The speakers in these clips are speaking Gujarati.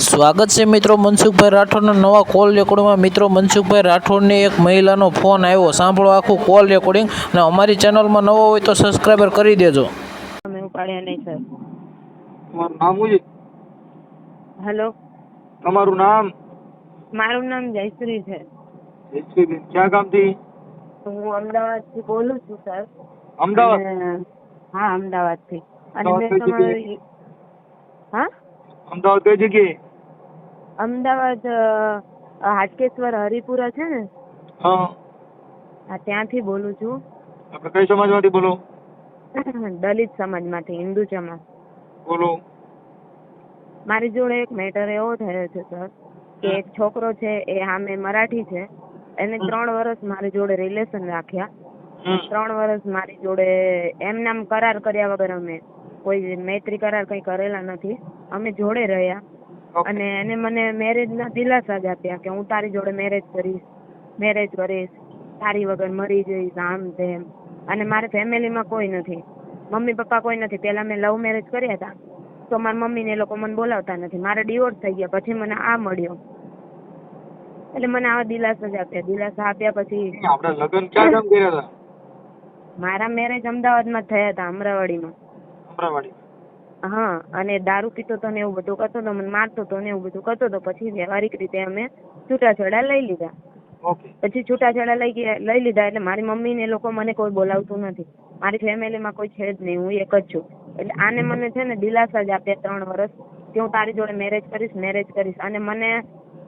સ્વાગત છે મિત્રો મનસુખભાઈ રાઠોડના નવા કોલ રેકોર્ડિંગમાં। મિત્રો મનસુખભાઈ રાઠોડને એક મહિલાનો ફોન આવ્યો, સાંભળો આખું કોલ રેકોર્ડિંગ। અને અમારી ચેનલમાં નવો હોય તો સબસ્ક્રાઈબર કરી દેજો। અમે ઉપાડ્યા નહીં સર। તમારું નામ શું છે? હેલો, તમારું નામ? મારું નામ જયશ્રી છે। જયશ્રીબેન, ક્યાં ગામથી? હું અમદાવાદથી બોલું છું સર। અમદાવાદ? હા, અમદાવાદથી। અને મેં અમદાવાદ કઈ તમારી હા અમદાવાદ કઈ જગ્યાએ? અમદાવાદ હાટકેશ્વર હરિપુરા છે ને, હા, હા ત્યાંથી બોલું છું। આપણે કઈ સમાજમાંથી બોલો? દલિત સમાજમાંથી, હિન્દુ સમાજ। બોલો। મારી જોડે એક મેટર એવો થયો છે સર કે એક છોકરો છે, એ સામે મરાઠી છે, એને 3 વર્ષ મારી જોડે રિલેશન રાખ્યા। 3 વર્ષ મારી જોડે એમનામ કરાર કર્યા વગર, અમે કોઈ મૈત્રી કરાર કઈ કરેલા નથી, અમે જોડે રહ્યા। અને એને મને મેરેજ ના દિલાસા જ આપ્યા કે હું તારી જોડે મેરેજ કરીશ, તારી વગર મરી જઈશ, આમ તેમ। અને મારે ફેમિલીમાં કોઈ નથી, મમ્મી પપ્પા કોઈ નથી। પેલા મેં લવ મેરેજ કર્યા હતા, તો મારા મમ્મી ને એ લોકો મને બોલાવતા નથી, મારે ડિવોર્સ થઈ ગયા, પછી મને આ મળ્યો, એટલે મને આવા દિલાસા જ આપ્યા। દિલાસા આપ્યા પછી આપણે લગ્ન ક્યાં ગામ કર્યા હતા? મારા મેરેજ અમદાવાદમાં થયા હતા, અમરાવાડીમાં। અમરાવાડી? હા, અને દારૂ પીતો તો ને એવું બધું કરતો હતો, મને મારતો હતો ને એવું બધું કરતો હતો। પછી વ્યવહારિક રીતે અમે છૂટાછેડા લઈ લીધા। ઓકે। પછી છૂટાછેડા લઈ લીધા એટલે મારી મમ્મી ને એ લોકો મને કોઈ બોલાવતું નથી, મારી ફેમિલીમાં કોઈ છે જ નહીં, હું એક જ છું। એટલે આને મને છે ને દિલાસા જ આપ્યા 3 વર્ષ કે હું તારી જોડે મેરેજ કરીશ। અને મને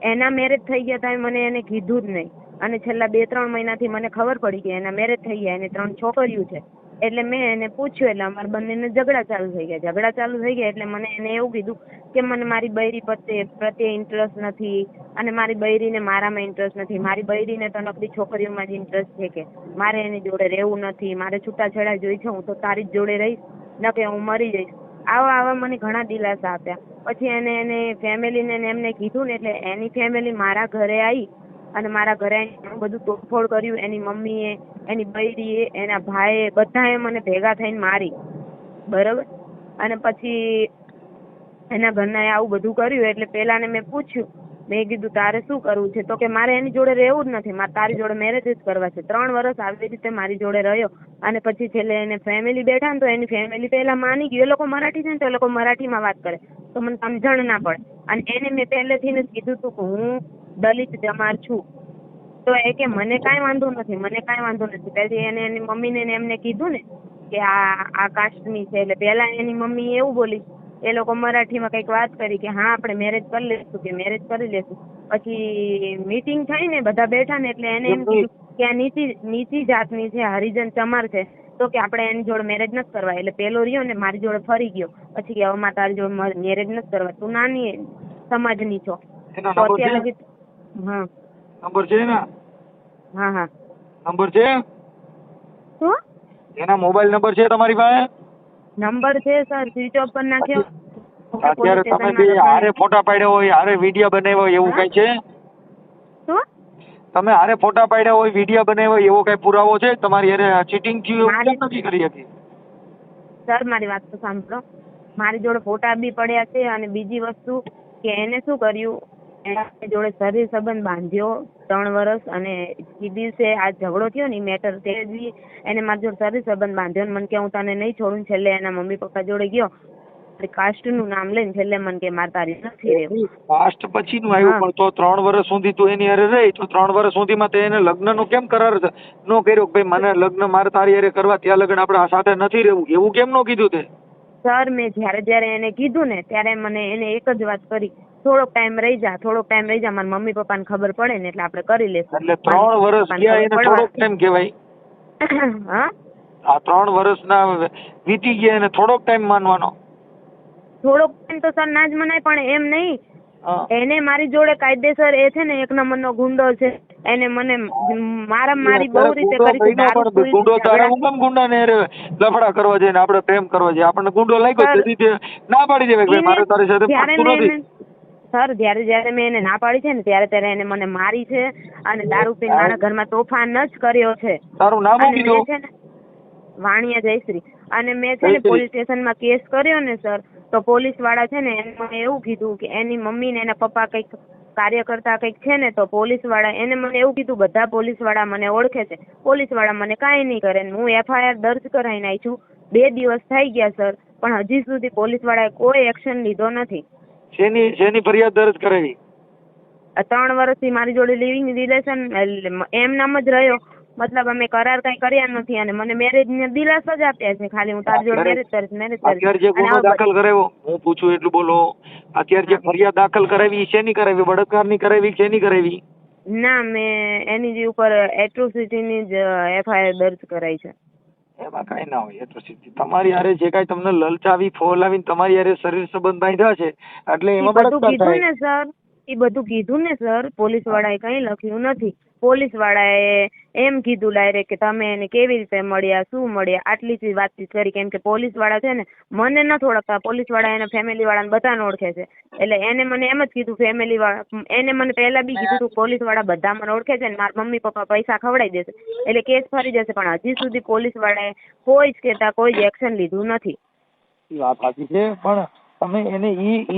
એના મેરેજ થઈ ગયા હતા, મને એને કીધું જ નહીં। અને છેલ્લા 2-3 મહિનાથી મને ખબર પડી કે એના મેરેજ થઈ ગયા, એને 3 છોકરીઓ છે। એટલે મેં એને પૂછ્યું, એટલે અમારા બંનેને ઝઘડા ચાલુ થઈ ગયા। એટલે મને એને એવું કીધું કે મને મારી બૈરી પ્રત્યે ઇન્ટરેસ્ટ નથી, અને મારી બૈરીને મારામાં ઇન્ટરેસ્ટ નથી, મારી બૈરીને તો નકરી છોકરીઓમાં જ ઇન્ટરેસ્ટ છે, કે મારે એની જોડે રહેવું નથી, મારે છૂટાછેડા જોઈ છે, હું તો તારી જ જોડે રહીશ, ન કે હું મરી જઈશ। આવા મને ઘણા દિલાસા આપ્યા। પછી એને ફેમિલીને એમને કીધું ને, એટલે એની ફેમિલી મારા ઘરે આવી અને મારા ઘરે ઘણું બધું તોડફોડ કર્યું। એની મમ્મીએ, એની બૈરીએ, એના ભાઈએ, બધાએ મને ભેગા થઈને મારી, બરોબર। અને પછી એના ઘરનાએ આવું બધું કર્યું। એટલે પેલાને મેં પૂછ્યું, મેં કીધું તારે શું કરવું છે? તો કે મારે એની જોડે રહેવું જ નથી, મારે તારી જોડે મેરેજ જ કરવા છે। 3 વર્ષ આવી રીતે મારી જોડે રહ્યો। અને પછી છેલ્લે એને ફેમિલી બેઠા ને, તો એની ફેમિલી પેલા માની ગયું। એ લોકો મરાઠી છે ને, તો એ લોકો મરાઠીમાં વાત કરે તો મને સમજણ ના પડે। અને એને મેં પહેલેથી જ કીધું હતું કે હું દલિત જમાર છું, તો એ કે મને કાંઈ વાંધો નથી। પછી એને એની મમ્મીને એમને કીધું ને કે આ કાસ્ટની છે, એટલે પેલા એની મમ્મી એવું બોલી, એ લોકો મરાઠીમાં કંઈક વાત કરી કે હા આપણે મેરેજ કરી લેશું। પછી મીટિંગ થઈ ને, બધા બેઠા ને, એટલે એને એમ કીધું કે આ નીચી જાતની છે, હરિજન ચમાર છે, તો કે આપણે એની જોડે મેરેજ નથી કરવા। એટલે પેલો રહ્યો ને મારી જોડે ફરી ગયો, પછી કે હવે મારે તારી જોડે મેરેજ નથી કરવા, તું નાની સમાજની છો। તો અત્યારે હા નંબર છે ને? હા નંબર છે? શું એના મોબાઈલ નંબર છે તમારી પાસે? નંબર છે સર, સ્વિચ ઓફ પર નાખ્યો। અત્યારે તમે જે હારે ફોટા પાડ્યા હોય, હારે વિડિયો બનાવ્યા હોય, એવું કઈ છે? શું તમે હારે ફોટા પાડ્યા હોય, વિડિયો બનાવ્યા હોય, એવો કઈ પુરાવો છે તમારી હારે ચીટિંગ થયું એવું કેમ નથી કરી હતી? સર મારી વાત તો સાંભળો, મારી જોડે ફોટા બી પડ્યા છે। અને બીજી વસ્તુ કે એને શું કર્યું, એના જોડે શરીર સંબંધ બાંધ્યો 3 વર્ષ, અને એ દિવસે આ ઝઘડો થયો ને મેટર, તે બી એને મારી જોડે શરીર સંબંધ બાંધ્યો, મને કે હું તને નહીં છોડું। છેલ્લે એના મમ્મી પપ્પા જોડે ગયો, કાસ્ટ નું નામ લઈને છેલ્લે મને કે મારે તારી નથી રહેવું। કાસ્ટ પછી નું આવ્યું, પણ તો 3 વર્ષ સુધી તું એની હારે રહી, તો 3 વર્ષ સુધીમાં તે એને લગ્ન નો કેમ કરાર નો કર્યો? ભાઈ મને લગ્ન મારે તારી હારે કરવા, ત્યાં લગ્ન આપણે સાથે નથી રહેવું, એવું કેમ નો કીધું તે? સર મેં જ્યારે એને કીધું ને, ત્યારે મને એને એક જ વાત કરી, થોડોક ટાઈમ રહી જા, મારા મમ્મી પપ્પાને ખબર પડે ને એટલે આપણે કરી લેશું। એટલે 3 વર્ષ ગયા એને થોડોક ટાઈમ કહેવાય? હા, આ 3 વર્ષના વીતી ગયા એને થોડોક ટાઈમ માનવાનો? થોડોક ટાઈમ તો સર ના જ મનાય, પણ એમ નહીં, એને મારી જોડે કાયદેસર, એ છે ને 1 નંબરનો ગુંડો છે, એને મને મારી બહુ રીતે કરી છે। ગુંડો તારા હું કેમ ગુંડાને લફડા કરવા જાય ને આપણે પ્રેમ કરવા જાય? આપણને ગુંડો લાગ્યો તેથી તે ના પાડી દેવાય કે મારે તારી સાથે પડતું નથી? સર જ્યારે મેં એને ના પાડી છે ને, ત્યારે એને મને મારી છે, અને દારૂ પીને મારા ઘરમાં તોફાન જ કર્યો છે। તારું નામ શું કીધું? વાણિયા જયશ્રી। અને મેં છે ને પોલીસ સ્ટેશનમાં કેસ કર્યો ને સર, તો પોલીસ વાળા છે ને એને મને એવું કીધું કે એની મમ્મી ને એના પપ્પા કંઈક કાર્યકર્તા કંઈક છે ને, તો પોલીસ વાળા એને મને એવું કીધું બધા પોલીસ વાળા મને ઓળખે છે, પોલીસ વાળા મને કાંઈ નહીં કરે. હું FIR દર્જ કરાવીને આવી છું, 2 દિવસ થઈ ગયા સર, પણ હજી સુધી પોલીસ વાળાએ કોઈ એક્શન લીધો નથી. શેની ફરિયાદ દર્જ કરાવી? 3 વર્ષથી મારી જોડે લિવિંગ રિલેશન એમ નામ જ રહ્યો, મતલબ અમે કરાર કઈ કર્યા નથી અને મને મેરેજ ને દિલાસા જ આપ્યા છે ખાલી હું તારી જોડે મેરેજ કરીશ. અત્યારે જે ગુનો દાખલ કરાવ્યો, હું પૂછું એટલું બોલો, અત્યારે જે ફરિયાદ દાખલ કરાવી શેની કરાવી? બળાત્કારની કરાવી શેની કરાવી? ના, મેં એની જે ઉપર એટ્રોસિટીની જ FIR દર્જ કરાઈ છે. એમાં કઈ ના હોય એટ્રોસિટી. તમારી હારે જે કઈ તમને લલચાવી ફોલાવીને તમારી હારે શરીર સંબંધ બાંધ્યા છે એટલે એમાં બળાત્કાર થાય ને સર. એ બધું કીધું ને સર, પોલીસ વાળાએ કઈ લખ્યું નથી. પોલીસ વાળાએ એમ કીધું ડાયરેક્ટ કે તમે એને કેવી રીતે મળ્યા, શું મળ્યા, આટલી જ વાતચીત કરી. કેમ કે પોલીસ વાળા છે ને મને નથી ઓળખતા, પોલીસ વાળા એના ફેમિલી વાળાને બધાને ઓળખે છે. એટલે એને મને એમ જ કીધું ફેમિલી વાળા, એને મને પહેલા બી કીધું પોલીસ વાળા બધા મને ઓળખે છે ને મારા મમ્મી પપ્પા પૈસા ખવડાવી દેશે એટલે કેસ ફરી જશે, પણ હજી સુધી પોલીસ વાળાએ કોઈ જ કહેતા કોઈ જ એક્શન લીધું નથી. વાત સાચી છે, પણ તમે એને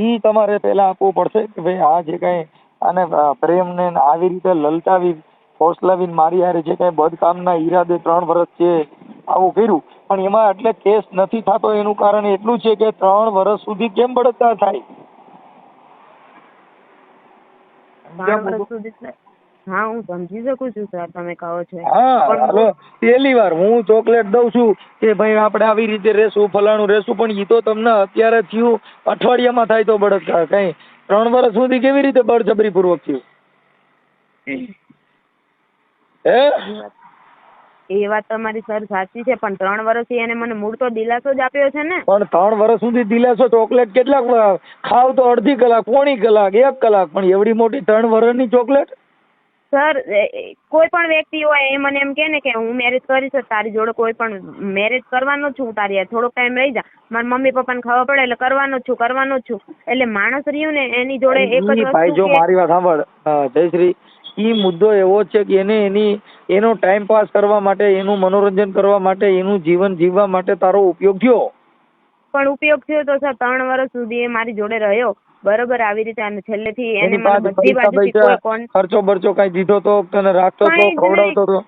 ઈ તમારે પેલા આપવું પડશે કે ભાઈ આ જે કઈ આને પ્રેમ ને આવી રીતે લલચાવી ફોસલાવીને મારી હારે જે કઈ બદકામના ઈરાદે 3 વર્ષ છે આવું કર્યું, પણ એમાં એટલે કેસ નથી થતો એનું કારણ એટલું છે કે 3 વર્ષ સુધી કેમ બળાત્કાર થાય? 3 વર્ષ સુધી? હા, હું સમજી શકું છું સર તમે કહો છો. હા, હાલો, પહેલી વાર હું ચોકલેટ દઉં છું કે ભાઈ આપણે આવી રીતે રેશું, ફલાણું રેશું, પણ ઈ તો તમને અત્યારે થયું, અઠવાડિયામાં થાય તો બળાત્કાર. કઈ 3 વર્ષ સુધી કેવી રીતે બળજબરી પૂર્વક થયું? એ વાત તમારી સર સાચી છે, પણ 3 વર્ષથી એને મને મૂળ તો દિલાસો જ આપ્યો છે ને. પણ 3 વર્ષ સુધી દિલાસો ચોકલેટ કેટલાક ખાવ તો અડધી કલાક, પોણી કલાક, 1 કલાક, પણ એવડી મોટી 3 વર્ષની ચોકલેટ? સર, કોઈ પણ વ્યક્તિ હોય એ મને એમ કે ને કે હું મેરેજ કરીશ તારી જોડે, કોઈ પણ મેરેજ કરવાનો જ છું તારી યાર, થોડોક ટાઈમ રહી જા, મારા મમ્મી પપ્પાને ખબર પડે એટલે કરવાનો જ છું. એટલે માણસ રહ્યું ને એની જોડે એક જ વસ્તુ. ભાઈ જો મારી વાત સાંભળ જયશ્રી, ઈ મુદ્દો એવો છે કે એને એનો ટાઈમ પાસ કરવા માટે, એનું મનોરંજન કરવા માટે, એનું જીવન જીવવા માટે તારો ઉપયોગ થયો. પણ ઉપયોગ થયો તો સર 3 વર્ષ સુધી એ મારી જોડે રહ્યો, બરોબર, આવી રીતે, અને છેલ્લેથી એને મને બધી બાજુથી કોઈ ખર્ચો બરચો કઈ દીધો તો, તને રાખતો તો, ખવડાવતો તો?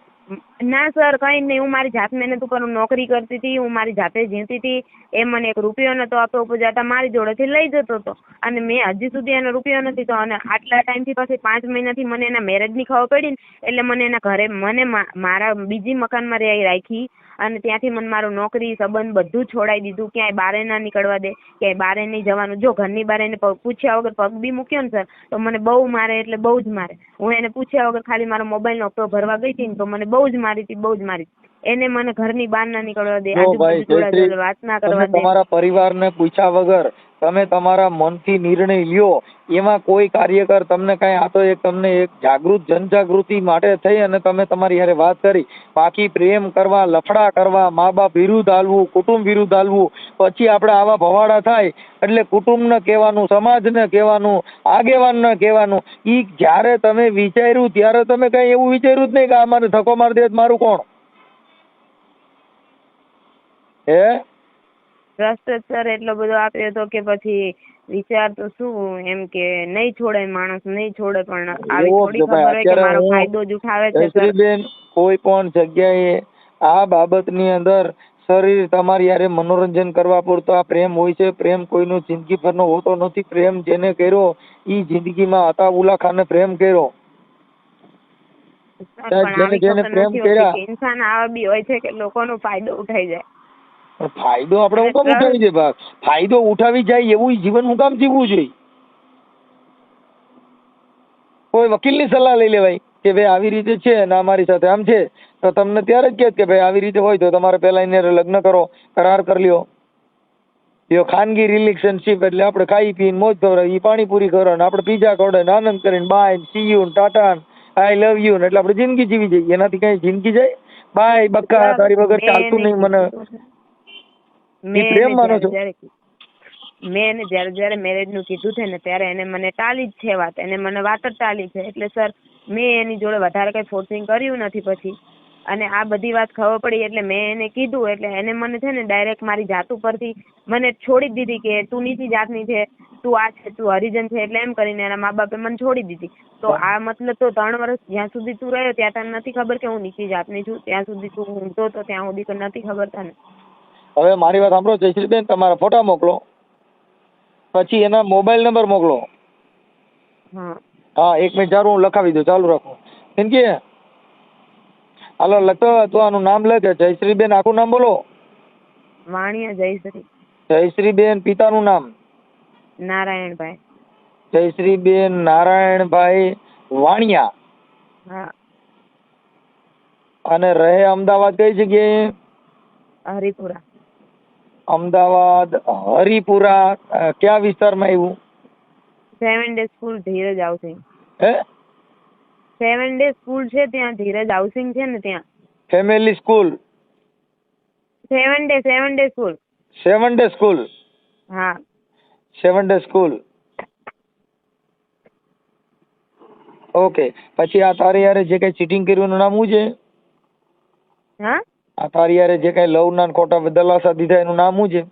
ના સર, કઈ નહીં. હું મારી જાત મહેનત ઉપર નોકરી કરતી હતી, હું મારી જાતે જીવતી હતી. એ મને 1 રૂપિયો નતો આપતો, ઉપજાતા મારી જોડેથી લઈ જતો હતો, અને મેં હજી સુધી એનો રૂપિયો નથી તો, અને આટલા ટાઈમથી પછી 5 મહિનાથી મને એના મેરેજની ખબર પડી ને, એટલે મને એના ઘરે મને મારા બીજી મકાનમાં રાખી, અને ત્યાંથી મને મારું નોકરી સંબંધ બધું છોડાવી દીધું. ક્યાંય બારે ના નીકળવા દે, ક્યાંય બારે નહીં જવાનું. જો ઘરની બારે એને પૂછ્યા વગર પગ બી મૂક્યો ને સર તો મને બહુ મારે, એટલે બહુ જ મારે. હું એને પૂછ્યા વગર ખાલી મારો મોબાઈલનો હપ્તો ભરવા ગઈ હતી ને તો મને બહુ જ મારી હતી. એને મને ઘરની બહાર ના નીકળવા દે, આજુબાજુ વાત ના કરવા દે. તમારા પરિવારને પૂછ્યા વગર તમે તમારા મનથી નિર્ણય લ્યો, એમાં કોઈ કાર્યકર તમને કઈ, આ તો તમને એક જાગૃત જનજાગૃતિ માટે થઈ અને તમે તમારી હારે વાત કરી. બાકી પ્રેમ કરવા, લફડા કરવા, મા બાપ વિરુદ્ધ હાલવું, કુટુંબ વિરુદ્ધ હાલવું, પછી આપણે આવા ભવાડા થાય એટલે કુટુંબને કહેવાનું, સમાજને કહેવાનું, આગેવાનને કહેવાનું. ઈ જ્યારે તમે વિચાર્યું ત્યારે તમે કઈ એવું વિચાર્યું જ નહીં કે આ મને ધક્કો મારી દે મારું કોણ? ભ્રષ્ટાચાર એટલો બધો આપ્યો હતો કે પછી વિચાર તો શું, એમ કે નહીં છોડે માણસ, નહીં છોડે, પણ આવી થોડી ખબર હોય કે મારો ફાયદો જ ઉઠાવે છે. જયશ્રીબેન, કોઈ પણ જગ્યાએ આ બાબતની અંદર શરીર તમારી યારે મનોરંજન કરવા પૂરતો આ પ્રેમ હોય છે. પ્રેમ કોઈનો જિંદગીભરનો હોતો નથી. પ્રેમ જેને કર્યો ઈ જિંદગીમાં અતાઉલ્લા ખાને પ્રેમ કર્યો. ઇન્સાન આવા બી હોય છે કે લોકોનો ફાયદો ઉઠાઈ જાય. ફાયદો આપણે હું કામ ઉઠાવી દે ભાગ? ફાયદો ઉઠાવી જાય એવું જીવન હું કામ જીવવું જોઈએ? કોઈ વકીલની સલાહ લઈ લેવાય કે ભાઈ આવી રીતે છે ને અમારી સાથે આમ છે, તો તમને ત્યારે જ કે ભાઈ આવી રીતે હોય તો તમારે પેલા એને લગ્ન કરો, કરાર કરી લ્યો. યો ખાનગી રિલેશનશીપ એટલે આપણે ખાઈ પીને મોજ ખવડાવી, ઈ પાણીપુરી કરો ને આપણે પીઝા ખવડાવીને આનંદ કરીને bye see you tata I love you ને એટલે આપણે જિંદગી જીવી જઈએ. એનાથી કઈ જિંદગી જાય? બાય બક્કા, તારી વગર ચાલતું નહીં મને. પ્રેમ માનો છો? મેં એને જયારે મેરેજ નું કીધું છે ને ત્યારે એને મને ટાળી જ છે વાત, એને મને વાત જ ટાળી છે. એટલે સર મેં એની જોડે વધારે કઈ ફોર્સિંગ કર્યું નથી પછી, અને આ બધી વાત ખબર પડી એટલે મેં એને કીધું એટલે એને મને છે ને ડાયરેક્ટ મારી જાત ઉપરથી મને છોડી દીધી કે તું નીચી જાતની છે, તું આ છે, તું હરિજન છે, એટલે એમ કરીને એના મા બાપે મને છોડી દીધી. તો આ મતલબ તો 3 વર્ષ જ્યાં સુધી તું રહ્યો ત્યાં તને નથી ખબર કે હું નીચી જાતની છું? ત્યાં સુધી તું ઊંઘતો તો ત્યાં સુધી તો નથી ખબર તને? હવે મારી વાત સાંભળો જયશ્રીબેન, તમારા ફોટા મોકલો, પછી એના મોબાઈલ નંબર મોકલો. હા હા 1 મિનિટ ચાલુ, હું લખાવી દઉં, ચાલુ રાખો. કેમ કે હાલો લખતો, તો આનું નામ લખે. જયશ્રીબેન આખું નામ બોલો. વાણિયા જયશ્રી. જયશ્રીબેન પિતાનું નામ? નારાયણભાઈ. જયશ્રીબેન નારાયણભાઈ વાણિયા. હા. અને રહે અમદાવાદ કઈ જગ્યાએ? હરિપુરા. અમદાવાદ હરિપુરા કયા વિસ્તારમાં આવ્યું? 7 ડે સ્કૂલ ધીરજ હાઉસિંગ. હે 7 ડે સ્કૂલ છે ત્યાં, ધીરજ હાઉસિંગ છે ને ત્યાં. Family school? 7 day school. 7 day school? હા 7 ડે સ્કૂલ. ઓકે. પછી આ તારી યારે જે કઈ ચીટિંગ કર્યું એનું નામ શું છે? હા આ તારી યારે જે કઈ લવ ના ખોટા દલાસા દીધા એનું નામ શું છે?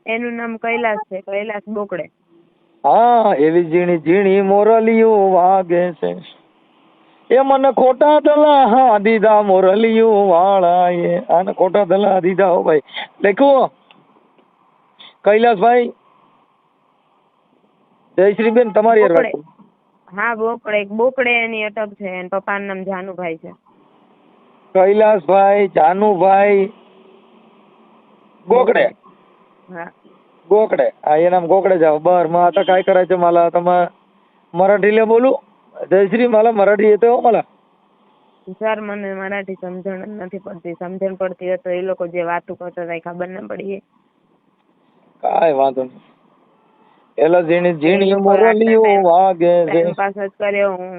એનું નામ કૈલાસ છે, કૈલાસ બોકડે. હા, એવી ઝીણી ઝીણી મોરલીઓ વાગે છે, એ મને ખોટા દલા દીધા મોરલીઓ વાળાએ. આને ખોટા દલા દીધા. હો ભાઈ લખ્યું કૈલાસભાઈ. જયશ્રીબેન તમારી યાર વાત. હા બોકડે એની અટક છે, એના પપ્પાનું નામ જાનુભાઈ છે. કૈલાસભાઈ જાનુભાઈ ગોકડે. હા ગોકડે. હા એ નામ ગોકડે જાવ बर. मग आता काय करायचं मला? आता मग मराठीला बोलू? जयश्री मला मराठी येते हो मला. સર મને મરાઠી સમજણ જ નથી પડતી. સમજણ પડતી હોય તો એ લોકો જે વાતો કરતા હતા એ ખબર ન પડી. કાંઈ વાંધો નહીં. એલા ઝીણી ઝીણી મોરલીઓ વાગે છે. ટાઈમ પાસ જ કર્યો હું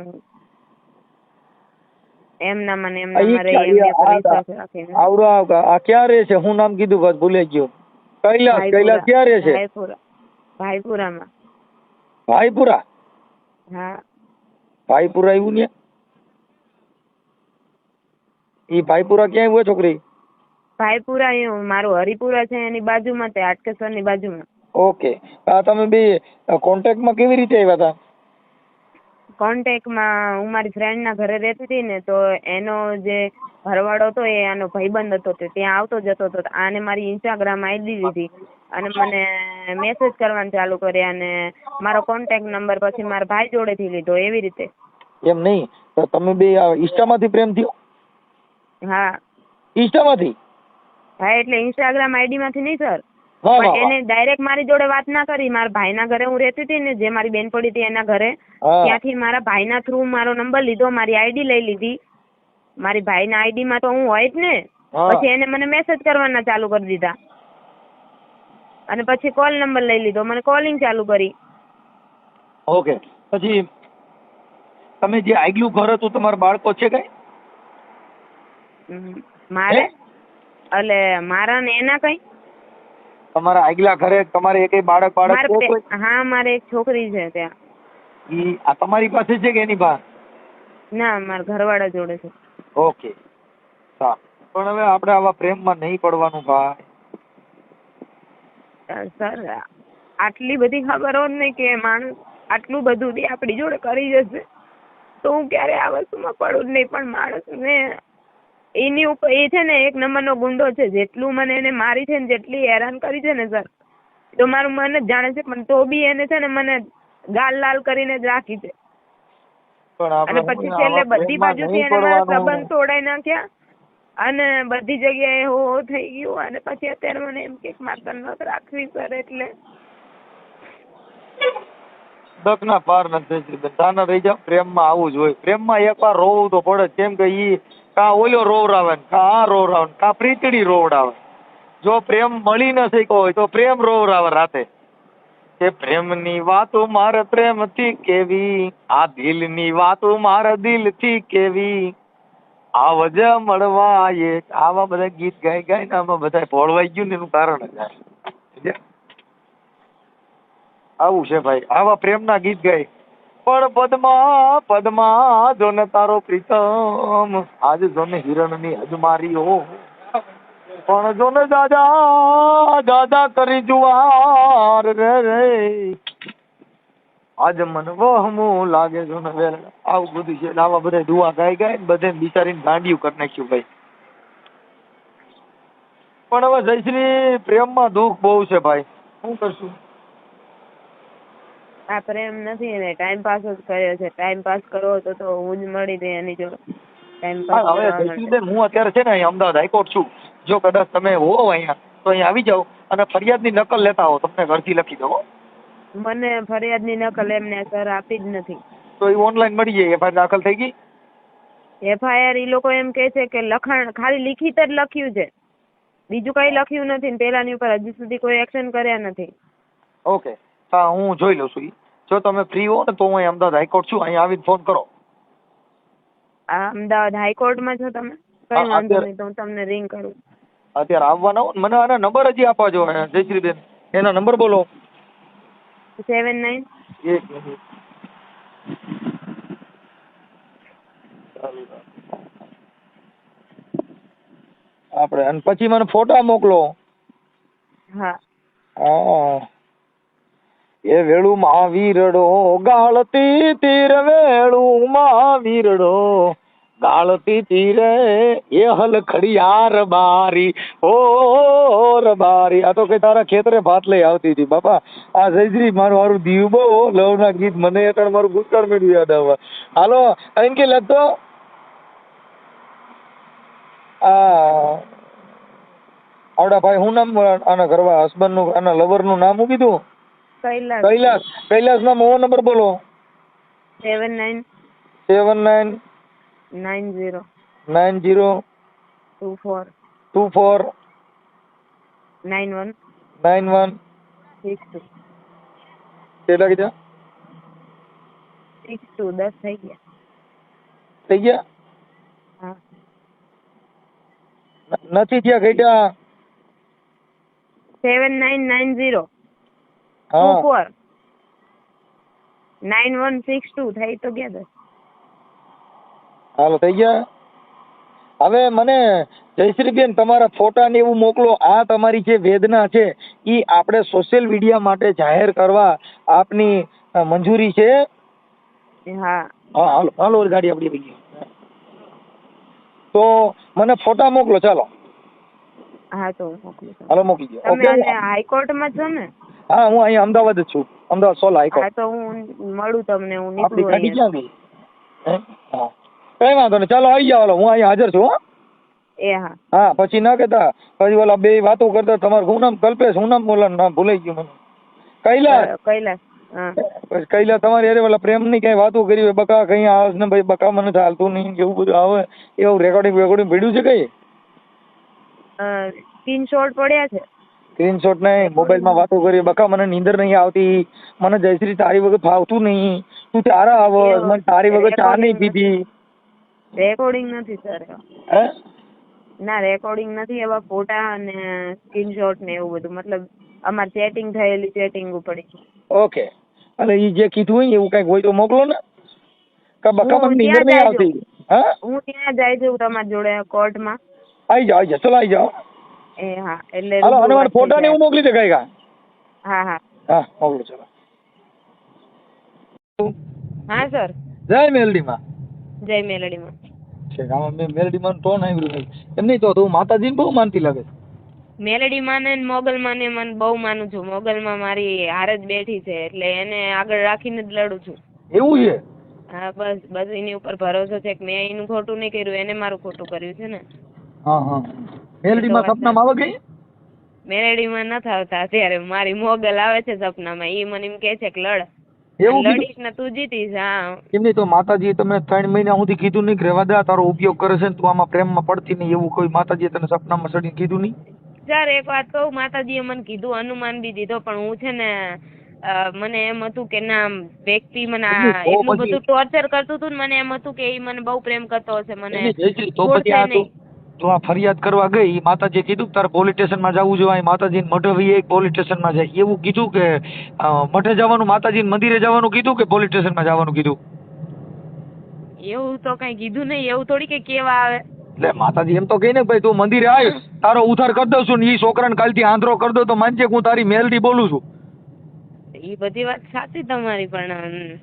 એમના મને એમનામાં રહી એમની પર વિશ્વાસ રાખીને. આવડો આ ક્યાં રહે છે? હું નામ કીધું બસ ભૂલાઈ ગયો. કૈલાસ. કૈલાસ ક્યાં રહે છે? ભાઈપુરામાં. ભાઈપુરા? હા ભાઈપુરા આવ્યું ને? ઈ ભાઈપુરા ક્યાં આવ્યું છોકરી? ભાઈપુરા એ મારું હરિપુરા છે એની બાજુમાં, તે હાટકેશ્વર ની બાજુમાં. ઓકે. આ તમે બે કોન્ટેક્ટમાં કેવી રીતે આવ્યા હતા? કોન્ટેક્ટમાં હું મારી ફ્રેન્ડ ના ઘરે રહેતી હતી ને, તો એનો જે ઘરવાળો હતો એ આનો ભાઈબંધ હતો, તે ત્યાં આવતો જતો હતો. આને મારી ઇન્સ્ટાગ્રામ આઈડી દીધી અને મને મેસેજ કરવાનું ચાલુ કર્યા અને મારો કોન્ટેક્ટ નંબર પછી મારા ભાઈ જોડેથી લીધો. એવી રીતે. એમ નહીં તો તમે બે ઇન્સ્ટામાંથી પ્રેમ થયો? હા ઇન્સ્ટામાંથી? હા એટલે ઇન્સ્ટાગ્રામ આઈડી માંથી નહીં સર, વાહ વાહ પણ એને ડાયરેક્ટ મારી જોડે વાત ના કરી. મારા ભાઈના ઘરે હું રહેતી હતી ને, જે મારી બેન પડી હતી એના ઘરે, હા. ત્યાંથી મારા ભાઈના થ્રુ મારો નંબર લીધો, મારી આઈડી લઈ લીધી. મારી ભાઈના આઈડી માં તો હું હોય જ ને. હા. પછી એને મને મેસેજ કરવાના ચાલુ કરી દીધા અને પછી કોલ નંબર લઈ લીધો, મને કોલિંગ ચાલુ કરી. ઓકે. પછી તમે જે આગલું ઘર હતું તમારા બાળકો છે કઈ? મારે એટલે મારા ને એના કઈ તમારા આગલા ઘરે તમારે એકેય બાળક છે કોઈ? હા મારે એક છોકરી છે ત્યાં. ઈ આ તમારી પાસે છે કે એની પાસે? ના મારા ઘરવાળા જોડે છે. ઓકે સારું. પણ હવે આપણે આવા પ્રેમમાં નહીં પડવાનું ભાઈ. સર આટલી બધી ખબર હોત ને કે માણસ આટલું બધું બી આપણી જોડે કરી જશે તો હું ક્યારે આ વસ્તુમાં પડું જ નહીં. પણ માણસને એની ઉપર એ છે ને 1 નંબરનો ગુંડો છે. જેટલું મને એને મારી છે ને, જેટલી હેરાન કરી છે ને સર, તો મારું મન જ જાણે છે. પણ તો બી એને છે ને મને ગાલ લાલ કરીને જ રાખી છે. અને પછી છેલ્લે બધી બાજુથી એને મારા સંબંધ તોડાઈ નાખ્યા અને બધી જગ્યાએ હો થઈ ગયું. અને પછી અત્યારે મને એમ કે માતા નત રાખવી સર. એટલે દકના પાર નથી. બધાને રહી જાવ. પ્રેમમાં આવું જ હોય. પ્રેમમાં એકવાર રોવું તો પડે. કેમ કે ઈ કા ઓલો રોવરાવે કા આ રોવરાવે કા પ્રીતડી રોવડાવે. જો પ્રેમ મળી ન શક્યો હોય તો પ્રેમ રોવરાવે રાતે. કે પ્રેમની વાતો મારે પ્રેમથી કેવી, આ દિલની વાતો મારે દિલથી કેવી, આવજ મળવા એક. આવા બધા ગીત ગાઈ ગાઈને આમાં બધા ભોળવાઈ ગયું ને એનું કારણ જ આવું છે ભાઈ. આવા પ્રેમના ગીત ગાય પણ પદ્મા પદ્મા જો ને તારો પ્રીતમ આજ જો ને હિરણની હજમારીઓ પણ જો ને દાદા દાદા કરી જુવાર રે રે આજ મન વહમું લાગે જો ને વેર આવું બધું છે આવા બધા દુઆ ગાઈ ગાય બધે બિચારીને ગાંડિયું કરી નાખ્યું ભાઈ. પણ હવે જયશ્રી પ્રેમમાં દુઃખ બહુ છે ભાઈ, શું કરશું? આ પ્રેમ નથી એને ટાઈમ પાસ જ કર્યો છે. ટાઈમ પાસ કરવો હતો તો હું જ મળી હતી એની જોડે ટાઈમ પાસ હા, હવે કરવા માટે. જયશ્રીબેન હું અત્યારે છે ને અહીંયા અમદાવાદ હાઈકોર્ટ છું. જો કદાચ તમે હો અહીંયા તો અહીંયા આવી જાઓ અને ફરિયાદની નકલ લેતા હો, તમને ઘરથી લખી દો. મને ફરિયાદની નકલ એમને સર આપી જ નથી. તો એ ઓનલાઈન મળી જાય. એફઆઈઆર દાખલ થઈ ગઈ? એફઆઈઆર ઈ લોકો એમ કહે છે કે લખાણ ખાલી લિખિત જ લખ્યું છે, બીજું કઈ લખ્યું નથી ને પેલાની ઉપર હજી સુધી કોઈ એક્શન કર્યા નથી. ઓકે, હા હું જોઈ લઉં છું ઈ. જો તમે ફ્રી હો ને તો હું અહીંયા અમદાવાદ હાઈકોર્ટ છું, અહીંયા આવીને ફોન કરો. આ અમદાવાદ હાઈકોર્ટમાં છો તમે? હા, કઈ વાંધો અત્યારે- નહીં તો હું તમને રિંગ કરું. અત્યારે આવવાના હો ને મને આના નંબર હજી આપવા જો જયશ્રીબેન, એના નંબર બોલો. 79 એક મિનિટ. આપણે અને પછી મને ફોટા મોકલો. હા એ વેળું માં વીરડો ગાળતી તીર વેળું માં વીરડો ગાળતી તીરે એ હલ ખડિયાર બારી ઓ રબારી. આ તો કઈ તારા ખેતરે ભાત લઈ આવતી હતી બાપા. આ જયશ્રી મારું દીવ બહુ લવ ના ગીત મને એટલે મારું ભૂતકાળ મેળવી યાદ આવવા. હાલો અહીં કે લખતો આવડા ભાઈ હું નામ આના ઘરવા હસબન્ડ નું આના લવર નું નામ શું કીધું? કૈલાસ. કૈલાસ. કૈલાસ ના મોવો નંબર બોલો. 79 79 90 90 24 24 91 91 62 કેટલા કીધા? 62 10 થઈ ગયા. થઈ ગયા? હા નથી થયા ઘટ્યા? 7990 હા 24 9162 થઈ તો ગયા 10. હાલો થઈ ગયા. હવે મને જયશ્રીબેન તમારા ફોટા ને એવું મોકલો. આ તમારી જે વેદના છે ઈ આપણે સોશિયલ મીડિયા માટે જાહેર કરવા આપની મંજૂરી છે? હા હા હાલો હાલો ગાડી આપણી આવી ગઈ. તો મને ફોટા મોકલો. ચાલો હા તો હું મોકલું છું. હાલો મોકલી દો. તમે ઓકે. આને હાઈકોર્ટમાં છો ને? હા હું અહીંયા અમદાવાદ જ છું. અમદાવાદ સોલા હાઈકોર્ટ. હા તો હું મળું તમને. હું આપણી નીકળું ગાડી અહીંયા. ક્યાં ગઈ? હે? હા કઈ વાંધો નહીં. ચાલો આવી જાઓ. હાલો હું અહીંયા હાજર છું. હો એ હા હા પછી ના કહેતા પછી ઓલા બે વાતો કરતા તમારું શું નામ? કલ્પેશ. શું નામ બોલા? નામ ભૂલાઈ ગયું મને. કૈલાસ. કૈલાસ. હા પછી કૈલાસ તમારી અરે ઓલા પ્રેમની કઈ વાતો કરી હોય બકા કઈ આવે ને ભાઈ બકા મને ચાલતું નહીં એવું બધું આવે એવું રેકોર્ડિંગ ભીડ્યું છે કઈ? સ્ક્રીનશોટ પડ્યા છે. સ્ક્રીનશોટ નહીં મોબાઈલમાં વાતો કરી બકા મને નીંદર નહીં આવતી, મને જયશ્રી તારી વગર ફાવતું નહીં, તું ચારા આવ મને તારી વગર ચા નહીં પીધી. રેકોર્ડિંગ નથી સર. હે ના રેકોર્ડિંગ નથી. એવા ફોટા અને સ્ક્રીનશોટ ને એવું બધું મતલબ અમાર ચેટિંગ થયેલી ચેટિંગ પડી. ઓકે. અને ઈ જે કીધું હોય એવું કઈક હોય તો મોકલો ને. કે બકા મને નીંદર નહીં આવતી. હા હું ત્યાં જાય છું તમારી જોડે કોર્ટમાં. આવી જાઓ ચલો આવી જાઓ. એ હા એટલે હાલો અને મને ફોટા ને એવું મોકલી દે કઈ કા. હા હા હા મોકલો ચલો. હા સર. જય મેલડીમાં. જય મેલડીમાં. છે આમાં મેં મેલડીમાં ટોન આવ્યું નહીં. એમ નહીં તો તું માતાજીને બહુ માનતી લાગે. મેલડીમાં ને મોગલમાં ને મને બહુ માનું છું. મોગલમાં મારી હાર જ બેઠી છે એટલે એને આગળ રાખીને જ લડું છું. એવું છે? હા બસ એની ઉપર ભરોસો છે કે મેં એનું ખોટું નહીં કર્યું, એને મારું ખોટું કર્યું છે ને. હા હા. મેલડીમાં સપનામાં આવે ગઈ? મેલડીમાં નથી આવતા અત્યારે. મારી મોગલ આવે છે સપનામાં. ઈ મને એમ કે છે કે લડ. એવું કીધું? લડીશ ને તું જીતીશ. હા એમ નહીં તો માતાજી તમને 3 મહિના સુધી કીધું નહીં કે રહેવા દે તારો ઉપયોગ કરે છે ને તું આમાં પ્રેમમાં પડતી નહીં એવું કોઈ માતાજીએ તને સપનામાં સડીને કીધું નહીં? સર એક વાત કહું, માતાજીએ મને કીધું, અનુમાન બી દીધો, પણ હું છે ને મને એમ હતું કે ના વ્યક્તિ મને એટલું બધું ટોર્ચર કરતું હતું ને મને એમ હતું કે એ મને બહુ પ્રેમ કરતો હશે, મને તો પછી આ નહીં. તો આ ફરિયાદ કરવા ગઈ માતાજીએ કીધું કે તારે પોલીસ સ્ટેશનમાં જવું જોઈએ માતાજીને મઢે વહી પોલીસ સ્ટેશનમાં જાય એવું કીધું કે મઢે જવાનું માતાજીને મંદિરે જવાનું કીધું કે પોલીસ સ્ટેશનમાં જવાનું કીધું? એવું તો કઈ કીધું નહીં, એવું થોડી કે કેવા આવે. એટલે માતાજી એમ તો કહે ને ભાઈ તું મંદિરે આવ તારો ઉધાર કરી દઉં છું ને ઈ છોકરાને કાલથી આંધળો કરી દો તો માનજે કે હું તારી મેલડી બોલું છું. એ બધી વાત સાચી તમારી, પણ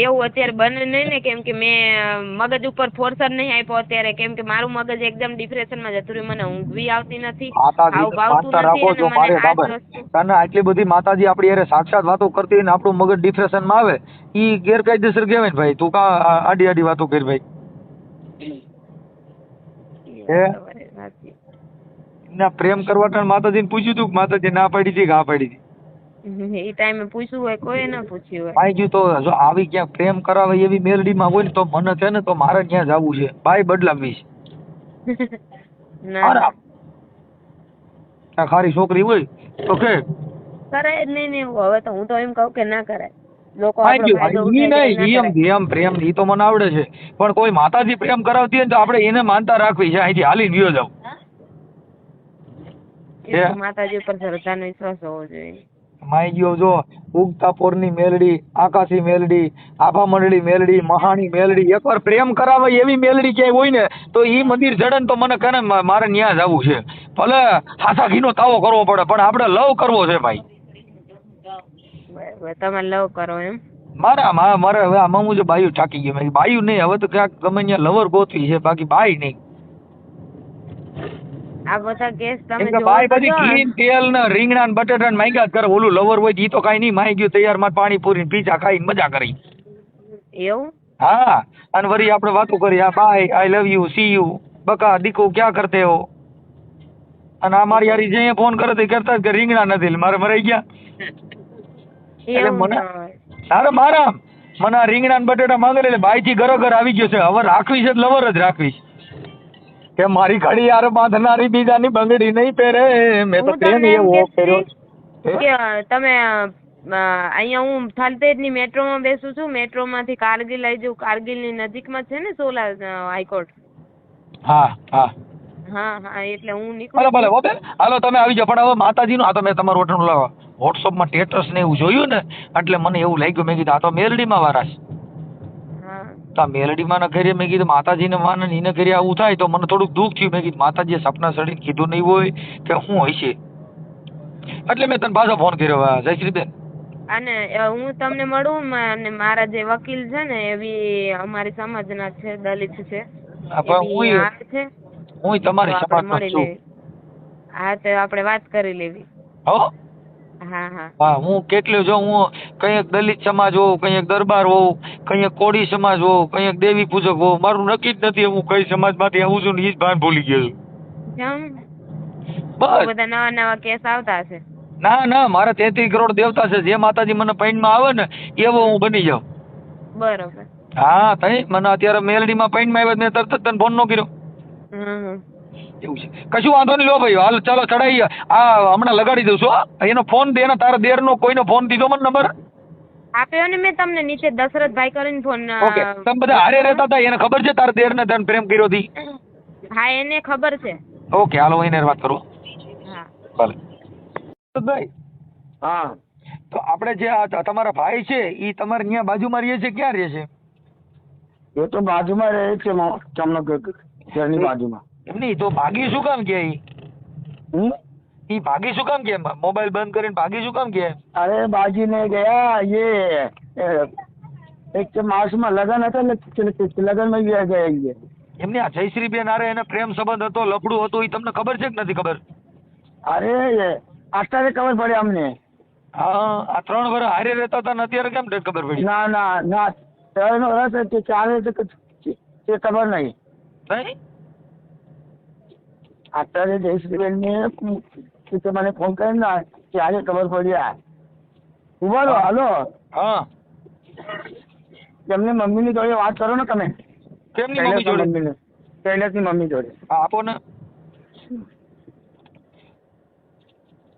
એવું અત્યારે બને નહીં ને, કેમ કે મેં મગજ ઉપર ફોર્સર નહીં આપ્યો અત્યારે, કેમ કે મારું મગજ એકદમ ડિપ્રેશનમાં જતું રહ્યું, મને ઊંઘ બી આવતી નથી, માતાજી આવું ભાવતું માનતા નથી, રાખો અને છો મને મારે આ જ બાબા વસ્તુ તને આટલી બધી માતાજી આપણી હારે સાક્ષાત વાતો કરતી હોય ને આપણું મગજ ડિપ્રેશનમાં આવે ઈ ગેરકાયદેસર કહેવાય ને ભાઈ. તું કા આડી આડી વાતો કરી ભાઈ? હે ના પ્રેમ કરવા ટાણે માતાજીને પૂછ્યું તું કે માતાજી ના પાડી હતી કે હા પાડી હતી? એ ટાઈમે પૂછ્યું હોય, કોઈ ના પૂછ્યું હોય. ભાઈ ગયું તો જો આવી ક્યાંક પ્રેમ કરાવે એવી મેલડીમાં હોય ને તો મને છે ને તો મારે ત્યાં જવું છે, બાઈ બદલાવી છે. ના આ ખારી છોકરી હોય તો કે કરાય જ નહીં ને એવું. હવે તો હું તો એમ કહું કે ના કરાય. લોકો ભાઈ આપણો ગયું ફાયદો ઈ ઉઠાય છે, નહીં ના કરાય. એમ પ્રેમ ઈ તો મને આવડે છે પણ કોઈ માતાજી પ્રેમ કરાવતી હોય ને તો આપણે એને માનતા રાખવી છે, અહીંથી હાલીને ગયો જાવ. એ તો માતાજી ઉપર શ્રદ્ધાનો વિશ્વાસ હોવો જોઈએ. માઈ ગયો જો ઉગતા પોરની મેલડી, આકાશી મેલડી, આભા મંડળી મેલડી, મહાણી મેલડી, એકવાર પ્રેમ કરાવે એવી મેલડી ક્યાંય હોય ને તો ઈ મંદિર જડે ને તો મને કહે ને મારે ન્યા જવું છે. ભલે હાથા ઘીનો તાવો કરવો પડે પણ આપણે લવ કરવો છે ભાઈ. બરાબર, તમે લવ કરો એમ? મારે હવે આમાં હું જો બાયું ટાકી ગયો, મેં બાયું નહીં હવે તો ક્યાંક ગમે ત્યાં લવર ગોતવી છે બાકી બાઈ નહીં. આ બધા કેસ તમે કેમ કે બાઈ બધી જોવો ઘી તેલ ને રીંગણા ને બટેટા ને માંગ્યા જ કરે. ઓલું લવર હોય ઈ તો કાંઈ નહીં, માઈ ગયું તૈયાર માં પાણીપુરી પીઝા ખાઈને મજા કરી. એવું? હા અને વળી આપણે વાતો કરી આ bye I love you see you બકા દીકુ ક્યાં કરતે હો, અને આ મારી યારી જે ફોન કરે તે કરતા જ કે રીંગણા નથી એટલે મારે મરાઈ ગયા. એટલે એવું મને ના હોય. તારે મારા મને આ રીંગણા ને બટેટા માંગે એટલે બાઈ થી ઘર આવી ગયો છે. હવે રાખવી છે લવર જ રાખવી છે કે મારી ઘડી યાર બાંધનારી બીજાની બંગડી નહીં પહેરે. મેં તો હું પ્રેમ તમને એમ એવો કહેતી કર્યો કે તમે અહીંયા હું થાલતેજની મેટ્રોમાં બેસું છું, મેટ્રોમાંથી કારગિલ આવી જાઉં, કારગિલની નજીકમાં છે ને સોલા હાઈકોર્ટ. હા હા હા એટલે હું ભલે નીકળું. ભલે હો બેન હાલો તમે આવી જાઓ. પણ હવે માતાજીનું આ તો મેં તમારું વોટ્સઅપમાં સ્ટેટસ ને એવું જોયું ને એટલે મને એવું લાગ્યું, મેં કીધું આ તો મેલડીમાં વાળા છે. હા તો આ મેલડીમાં ન કરીએ મેં કીધું માતાજીને માને ને એને કરીએ આવું થાય તો મને થોડુંક દુઃખ થયું. મેં કીધું માતાજીએ સપના સડીને કીધું નહીં હોય કે શું હોય છે એટલે મેં તને પાછો ફોન કર્યો. જયશ્રીબેન અને હું તમને મળું, અને મારા જે વકીલ છે ને એ બી અમારી સમાજના છે, દલિત છે, એ બી આવે છે. હું તમારી તો આપણે સમાજનો મળી છું. લેવી. હા તો આપણે વાત કરી લેવી. હો હા હા હા હું કેટલું જો હું કંઈક દલિત સમાજ હોઉં, કંઈક દરબાર હોઉં, કંઈક કોળી સમાજ હોઉં, કંઈક દેવી પૂજક હોઉં, મારું નક્કી જ નથી હું કઈ સમાજમાંથી આવું છું ને ઈ જ ભાન ભૂલી ગયો છું. કેમ? બસ બધા નવા નવા કેસ આવતા હશે. ના મારે 33 કરોડ દેવતા છે. જે માતાજી મને પૈણમાં આવે ને એવો હું બની જાઉં. બરોબર. હા તઈ મને અત્યારે મેલડીમાં પૈણમાં આવ્યા મેં તરત જ તને ફોન નો કર્યો. એવું છે કશું વાંધો નહીં. લો ભાઈ હાલ ચાલો ચડાઈ આ હમણાં લગાડી દઉં છું. એનો ફોન દે ને તારા દેરનો કોઈનો ફોન દીધો મને નંબર આપ્યો ને મેં તમને નીચે દશરથભાઈ કરીને ફોન. ઓકે તમે બધા હારે રહેતા હતા એને ખબર છે તારા દેરને તને પ્રેમ કર્યો હતી? હા એને ખબર છે. ઓકે હાલો એને વાત કરું. હા ભલે ભાઈ. હા તો આપણે જે આ તમારા ભાઈ છે ઈ તમારે ત્યાં બાજુમાં રહે છે, ક્યાં રહે છે? એ તો બાજુમાં રહે છે જામનગર ઘરની બાજુમાં. નહીં તો ભાગી શું કામ કે ઈ? હમ? ઈ ભાગી શું કામ કે? મોબાઈલ બંધ કરીને ભાગી શું કામ કે? અરે બાજીને ગયા એક માસમાં લગન હતા ને લગનમાં ગયા એ. એમને આ જયશ્રીબેન હારે એને પ્રેમ સંબંધ હતો, લફડું હતું, ઈ તમને ખબર છે કે નથી ખબર? અરે અત્યારે ખબર પડી અમને. હા આ 3 વર્ષ હારે રહેતા હતા ને અત્યારે કેમ ખબર પડી? ના 3 વર્ષ તે 4 તે ખબર નહીં. નહીં અત્યારે જયશ્રીબેન ને મને ફોન કરીને ના ત્યારે ખબર પડી. ઉભા રહો હાલો હા એમની મમ્મીની જોડે વાત કરો ને તમે. કેમની મમ્મી જોડે? શૈલેષની મમ્મી જોડે. હા આપો ને.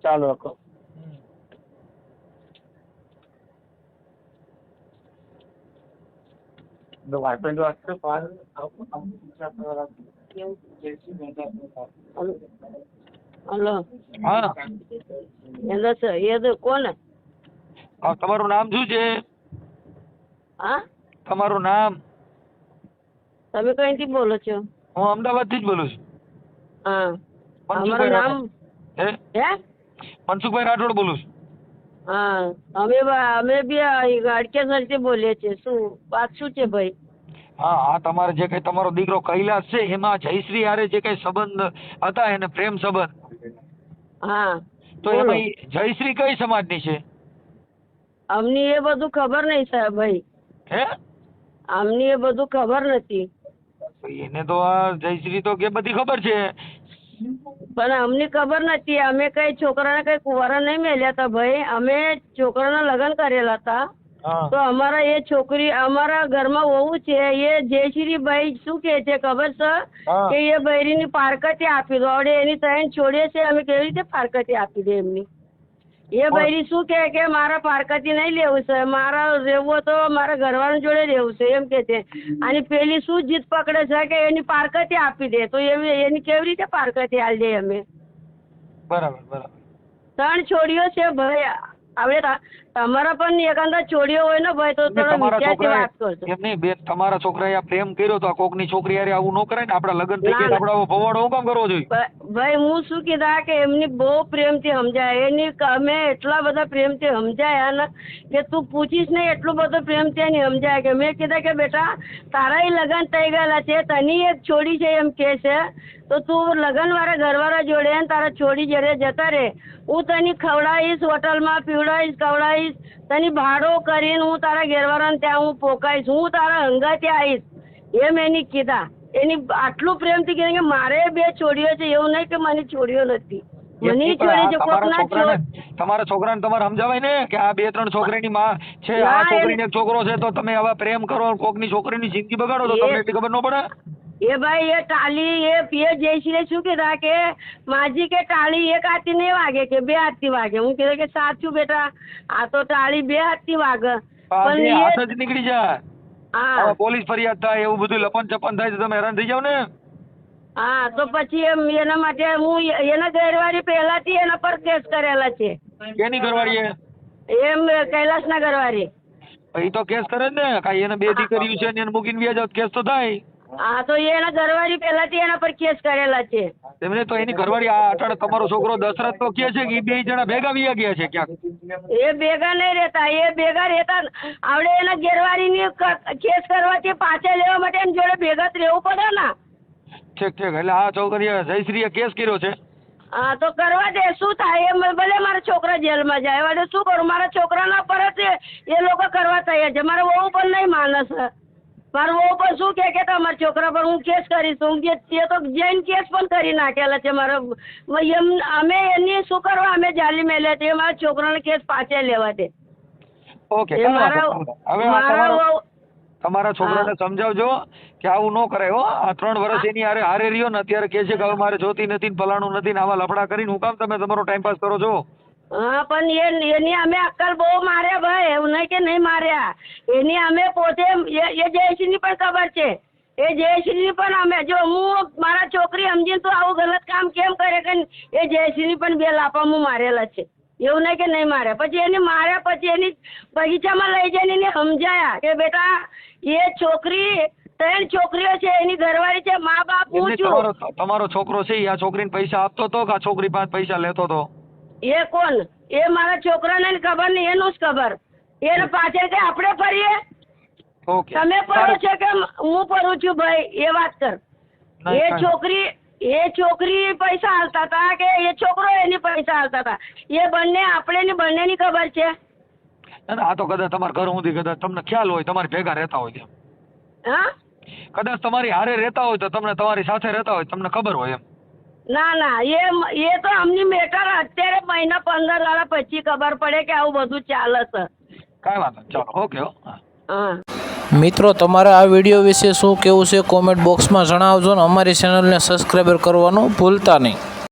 ચાલો રાખો. The wife and હલો હા કોણ? તમારું નામ શું છે? હા તમારું નામ? તમે કઈથી બોલો છો? હું અમદાવાદ થી જ બોલું છું. હા મનસુખભાઈ અમારું નામ રાઠોડ. હે? મનસુખભાઈ રાઠોડ બોલું છું. હા અમે બી અડકેસર થી બોલીએ છીએ. શું વાત શું છે ભાઈ? હા હા, તમારે જે કઈ તમારો દીકરો કૈલાસ છે એમાં જયશ્રી હારે જે કઈ સંબંધ હતા એને પ્રેમ સંબંધ, હા તો બોલો. એમાં જયશ્રી કઈ સમાજની છે? અમને એ બધું ખબર નહીં સાહેબ ભાઈ. હે? અમને એ બધું ખબર નથી. એને તો આ જયશ્રી તો કે બધી ખબર છે. પણ અમને ખબર નથી. અમે કઈ છોકરાને કઈ કુંવારા નહીં મેલ્યા હતા ભાઈ. અમે છોકરાના લગ્ન કરેલા હતા. હા તો અમારા એ છોકરી અમારા ઘરમાં વહુ છે એ જયશ્રીભાઈ શું કે છે ખબર છે હા. કે એ બૈરીની પારકતી આપી દો. હવે એની ત્રણ છોડીએ છે, અમે કેવી રીતે પારકતી આપી દે એમની? એ બૈરી શું કે મારા પારકતી નહીં લેવું છે, મારા રહેવું તો મારા ઘરવાળા જોડે રહેવું છે એમ કે છે. અને પેલી શું જીદ પકડે છે કે એની પારકતી આપી દે. તો એની કેવી રીતે પારકતી આલી દે અમે? બરાબર બરાબર. ત્રણ છોડીઓ છે ભાઈ. હવે તમારા પણ એકાંદા છોડીઓ હોય ને ભાઈ તો થોડો વિચારથી વાત કરજો. એમ નહીં બેન, તમારા છોકરાએ આ પ્રેમ કર્યો તો આ કોકની છોકરી હારે આવું ન કરાય ને. આપડા લગ્ન થઈ ના, ગયા ના. આપડા ભવાડો હું કામ કરવો જોઈએ? ભાઈ હું શું કીધા કે એમની બહુ પ્રેમથી સમજાય. અમે એટલા બધા પ્રેમથી સમજાયા ને કે તું પૂછીશ ને એટલું બધું પ્રેમથી એની સમજાય કે મેં કીધા કે બેટા તારાય લગ્ન થઈ ગયેલા છે, તની એક છોડી છે એમ કે છે, તો તું લગ્ન વાળા ઘરવાળા જોડે ને તારા છોડી જોડે જતા રે. હું તને ખવડાવીશ, હોટલમાં પીવડાવીશ, ખવડાવીશ, તને ભાડો કરીને હું તારા ઘરવાળાને ત્યાં હું પોકાઈશ, હું તારા હંગાથી આવીશ એમ એની કીધા. એની આટલું પ્રેમથી કીધું કે મારે બે છોડીઓ છે, એવું નહીં કે મને છોડીઓ નથી. મને છોડી છે તમારા છોકરાને તમારે સમજાવાય ને કે આ બે ત્રણ છોકરીની માં છે, આ ના, છોકરીને એક છોકરો છે, તો તમે આવા પ્રેમ કરો, કોકની છોકરીની જિંદગી બગાડો તો તમને એટલી ખબર ન પડે? એ ભાઈ એ ટાળી એ જયશ્રી શું કીધા કે માજી કે ટાળી એક હાથથી નહીં વાગે કે બે હાથથી વાગે. હું કીધું કે સાચું બેટા, આ તો ટાળી બે હાથથી વાગે. પણ પણ હાથ જ નીકળી જાય. હા પોલીસ ફરિયાદ થાય, એવું બધું લપન ચપન થાય તો તમે હેરાન થઈ જાવ ને. હા તો પછી એના માટે હું એના ઘરવાળી પહેલાથી એના પર કેસ કરેલા છે. કેની ઘરવાળીએ? એમ કૈલાસના ઘરવાળી. એ તો કેસ કરે જ ને, કાંઈ એને બે દીકરીઓ છે ને એને મૂકીને વ્યા જાવ કેસ તો થાય. હા તો એના ઘરવાળી પહેલાથી એના પર કેસ કરેલા છે. એમને તો એની ઘરવાળી આ અટાણે તમારો છોકરો દશરથ તો કે છે કે એ બે જણા ભેગા વ્યા ગયા છે ક્યાંક. એ ભેગા નહીં રહેતા. એ ભેગા રહેતા આવડે એના ઘરવાળીની કેસ કરવાથી પાછા લેવા માટે એમ જોડે ભેગા જ રહેવું પડે ને. ઠીક ઠીક. એટલે આ છોકરીએ જયશ્રીએ કેસ કર્યો છે. હા તો કરવા દે, શું થાય? એમ ભલે મારા છોકરા જેલમાં જાય, એટલે શું કરું? મારા છોકરાના પર જ એ લોકો કરવા તૈયાર છે. મારા વહુ પણ નહીં માનસ. મારા વહુ પણ શું કે તમારા છોકરા પર હું કેસ કરીશ. હું એ તો જૈન કેસ પણ કરી નાખેલા છે મારા. એમ અમે એની શું કરવા અમે જાલી મેલ્યા છે. મારા છોકરાને કેસ પાછા લેવા દે. ઓકે, એ મારા તમારા છોકરાને સમજાવજો કે આવું ન કરાય હો. આ 3 વર્ષ એની હારે રહ્યો ને અત્યારે કે છે કે હવે મારે જોતી નથી ને ફલાણું નથી ને આવા લફડા કરીને હું કામ તમે તમારો ટાઈમ પાસ કરો છો? હા પણ એની અમે અક્કલ બહુ માર્યા ભાઈ, એવું નહીં કે નહીં માર્યા. એની અમે પોતે એ જયશ્રીની પણ ખબર છે. એ જયશ્રીની પણ અમે જો હું મારા છોકરી સમજીને તો આવું ગલત કામ કેમ કરે કે એ જયશ્રીની પણ 2 લાફા હું મારેલા છે. એવું નહીં કે નહીં માર્યા. પછી એને માર્યા પછી એની બગીચામાં લઈ જઈને એને સમજાયા કે બેટા એ છોકરી 3 છોકરીઓ છે, એની ઘરવાળી છે, મા બાપ હું છું. તમારો છોકરો છે આ છોકરીને પૈસા આપતો તો કે આ છોકરી પાસે પૈસા લેતો તો? એ કોણ? એ મારા છોકરાને ખબર નહીં, એનું જ ખબર. એને પાછળ કે આપણે ફરીએ. ઓકે, તમે ફરો છો કે હું ફરું છું ભાઈ? એ વાત કર. એ છોકરી પૈસા હાલતા હતા કે એ છોકરો એની પૈસા હાલતા હતા? એ બંને બંનેની ખબર છે. આ તો કદાચ તમારા ઘર સુધી કદાચ તમને ખ્યાલ હોય, તમારી ભેગા રહેતા હોય તેમ. હા કદાચ તમારી હારે રહેતા હોય તો તમને તમારી સાથે રહેતા હોય તમને ખબર હોય એમ. ના એ તો અમની મેટર અત્યારે મહિના 15 દાડા પછી ખબર પડે કે આવું બધું ચાલે છે. કાંઈ વાંધો નહીં, ચાલો ઓકે. હા મિત્રો તમારે આ વિડીયો વિશે શું કહેવું છે કોમેન્ટ બોક્સમાં જણાવજો ને અમારી ચેનલને સબસ્ક્રાઈબર કરવાનું ભૂલતા નહીં.